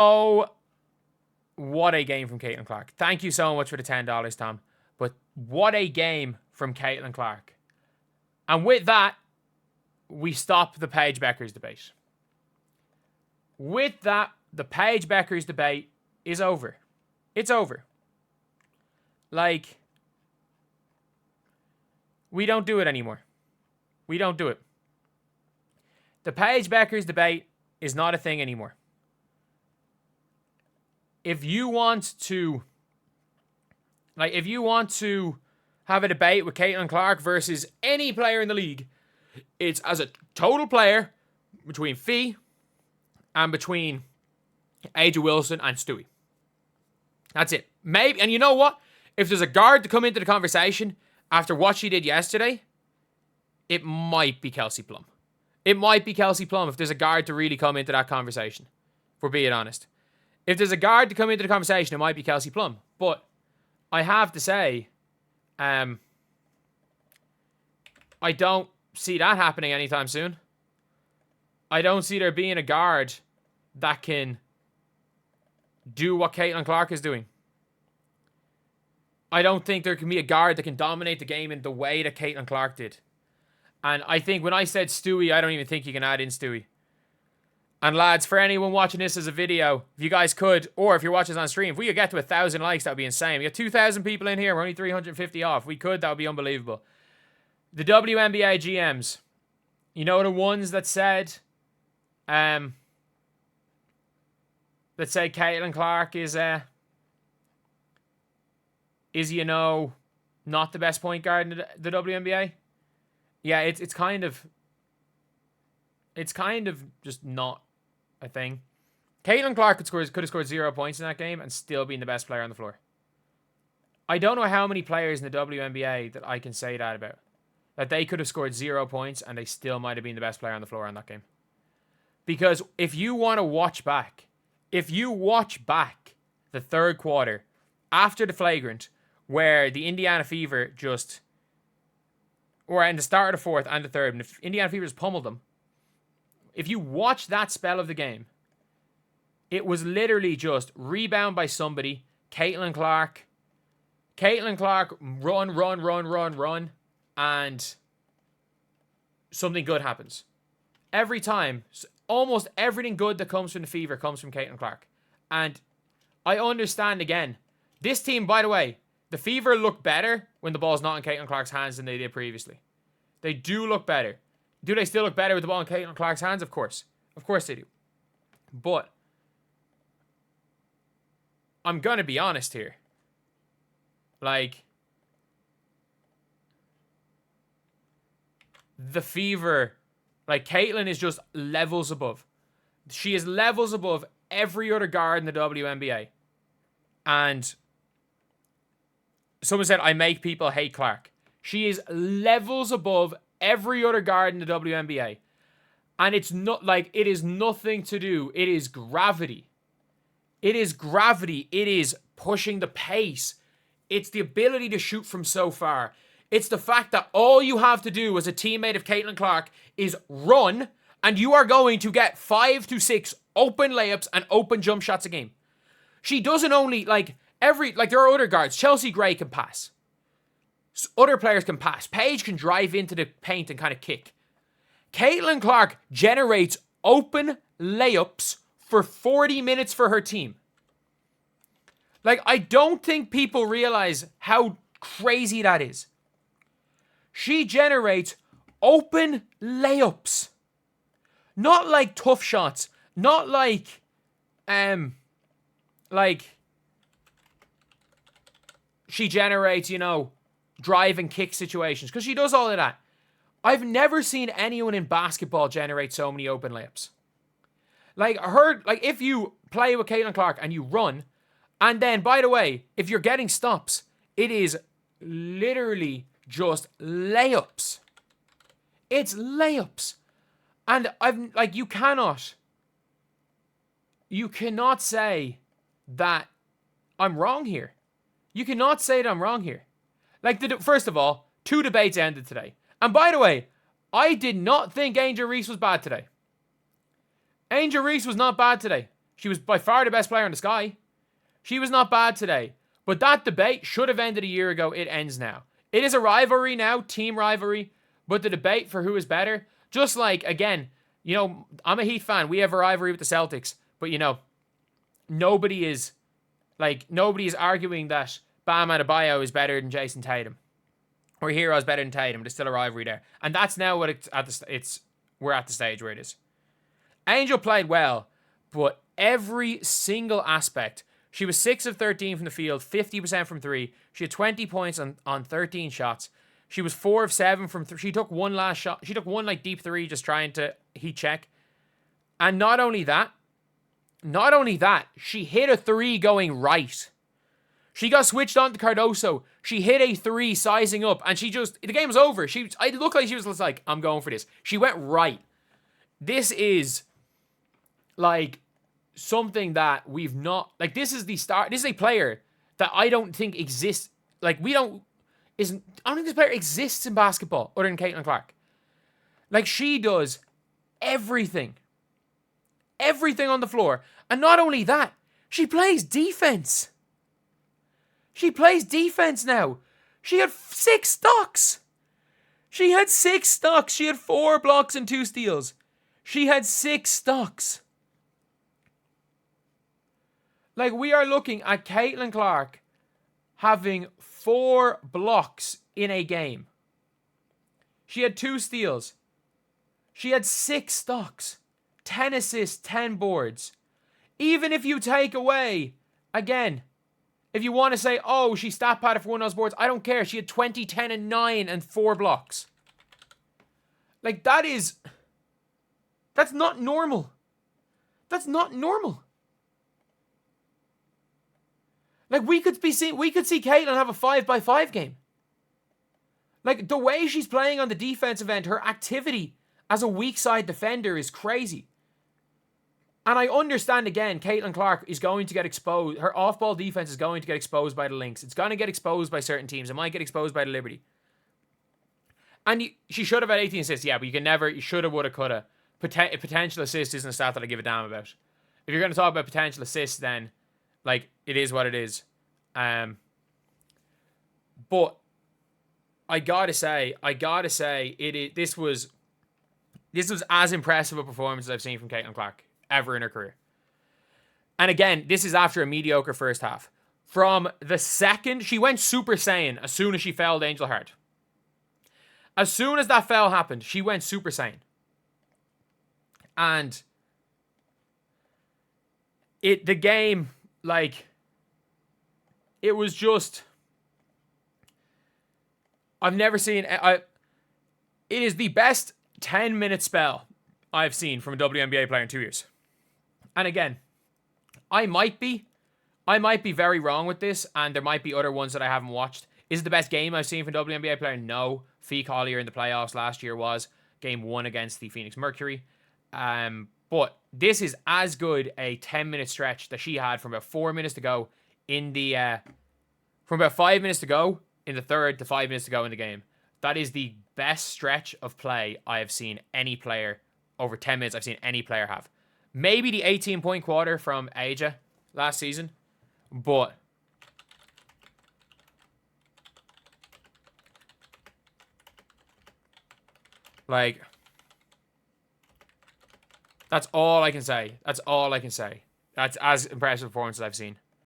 Oh, what a game from Caitlin Clark. Thank you so much for the $10, Tom. But what a game from Caitlin Clark. And with that, we stop the Paige Bueckers debate. With that, the Paige Bueckers debate is over. It's over. Like, we don't do it anymore. We don't do it. The Paige Bueckers debate is not a thing anymore. If you want to have a debate with Caitlin Clark versus any player in the league, it's as a total player between Fee and between Angel Wilson and Stewie. That's it. Maybe, and you know what? If there's a guard to come into the conversation after what she did yesterday, it might be Kelsey Plum. It might be Kelsey Plum if there's a guard to really come into that conversation, if we're being honest. If there's a guard to come into the conversation, it might be Kelsey Plum. But I have to say, I don't see that happening anytime soon. I don't see there being a guard that can do what Caitlin Clark is doing. I don't think there can be a guard that can dominate the game in the way that Caitlin Clark did. And I think when I said Stewie, I don't even think you can add in Stewie. And lads, for anyone watching this as a video, if you guys could, or if you're watching this on stream, if we could get to 1,000 likes, that would be insane. We got 2,000 people in here. We're only 350 off. If we could, that would be unbelievable. The WNBA GMs, you know, the ones that said, Caitlin Clark is you know, not the best point guard in the WNBA. Yeah, it's kind of just not a thing. Caitlin Clark could have scored 0 points in that game and still been the best player on the floor. I don't know how many players in the WNBA that I can say that about. That they could have scored 0 points and they still might have been the best player on the floor in that game. Because if you want to watch back the third quarter after the flagrant, where the Indiana Fever or in the start of the fourth and the third, and if Indiana Fever just pummeled them, if you watch that spell of the game, it was literally just rebound by somebody, Caitlin Clark, run, and something good happens. Every time, almost everything good that comes from the Fever comes from Caitlin Clark. And I understand, again, this team, by the way, the Fever look better when the ball's not in Caitlin Clark's hands than they did previously. They do look better. Do they still look better with the ball in Caitlin Clark's hands? Of course. Of course they do. But I'm going to be honest here. Like, the Fever, like, Caitlin is just levels above. She is levels above every other guard in the WNBA. And someone said, I make people hate Clark. She is levels above every other guard in the WNBA. And it's not like, it is nothing to do. It is gravity. It is gravity. It is pushing the pace. It's the ability to shoot from so far. It's the fact that all you have to do as a teammate of Caitlin Clark is run, and you are going to get 5 to 6 open layups and open jump shots a game. She doesn't only, there are other guards. Chelsea Gray can pass. Other players can pass. Paige can drive into the paint and kind of kick. Caitlin Clark generates open layups for 40 minutes for her team. Like, I don't think people realize how crazy that is. She generates open layups. Not like tough shots. Not like she generates, drive and kick situations. Because she does all of that. I've never seen anyone in basketball generate so many open layups. If you play with Caitlin Clark and you run, and then, by the way, if you're getting stops, it is literally just layups. It's layups. And you cannot say that I'm wrong here. You cannot say that I'm wrong here. First of all, 2 debates ended today. And by the way, I did not think Angel Reese was bad today. Angel Reese was not bad today. She was by far the best player on the sky. She was not bad today. But that debate should have ended a year ago. It ends now. It is a rivalry now, team rivalry. But the debate for who is better, just like, again, you know, I'm a Heat fan. We have a rivalry with the Celtics. But, you know, nobody is arguing that Bam Adebayo is better than Jason Tatum. Or Hero is better than Tatum. There's still a rivalry there. And that's now what we're at the stage where it is. Angel played well, but every single aspect. She was 6 of 13 from the field, 50% from 3. She had 20 points on 13 shots. She was 4 of 7 from 3. She took one last shot. She took one like deep 3 just trying to heat check. And not only that, she hit a 3 going right. She got switched on to Cardoso. She hit a 3 sizing up, and the game was over. It looked like she was just like, I'm going for this. She went right. This is like something that we've not, like, this is the start. This is a player that I don't think exists. Like, I don't think this player exists in basketball other than Caitlin Clark. Like, she does everything. Everything on the floor. And not only that, she plays defense. She plays defense now. She had 6 stocks. She had 4 blocks and 2 steals. She had 6 stocks. Like, we are looking at Caitlin Clark having 4 blocks in a game. She had 2 steals. She had 6 stocks. 10 assists, 10 boards. Even if you take away, again, if you want to say, oh, she stat padded for one of those boards, I don't care. She had 20, 10, and 9 and 4 blocks. Like, that's not normal. That's not normal. Like, we could see Caitlin have a 5x5 game. Like, the way she's playing on the defensive end, her activity as a weak side defender is crazy. And I understand, again, Caitlin Clark is going to get exposed. Her off-ball defense is going to get exposed by the Lynx. It's going to get exposed by certain teams. It might get exposed by the Liberty. And she should have had 18 assists. Yeah, but you should have, would have, could have. Potential assist isn't a stat that I give a damn about. If you're going to talk about potential assists, then, like, it is what it is. But I gotta say, this was as impressive a performance as I've seen from Caitlin Clark ever in her career. And again, this is after a mediocre first half. From the second, she went Super Saiyan as soon as she fouled Angel Hart. As soon as that foul happened, she went Super Saiyan. And the game, like, it was just, I've never seen, it is the best 10-minute spell I've seen from a WNBA player in 2 years. And again, I might be very wrong with this, and there might be other ones that I haven't watched. Is it the best game I've seen from a WNBA player? No. Fee Collier in the playoffs last year was game 1 against the Phoenix Mercury. But this is as good a 10-minute stretch that she had from about 4 minutes to go in the, from about 5 minutes to go in the third to 5 minutes to go in the game. That is the best stretch of play I have seen any player, over 10 minutes I've seen any player have. Maybe the 18-point quarter from Aja last season, but like, that's all I can say. That's as impressive a performance as I've seen.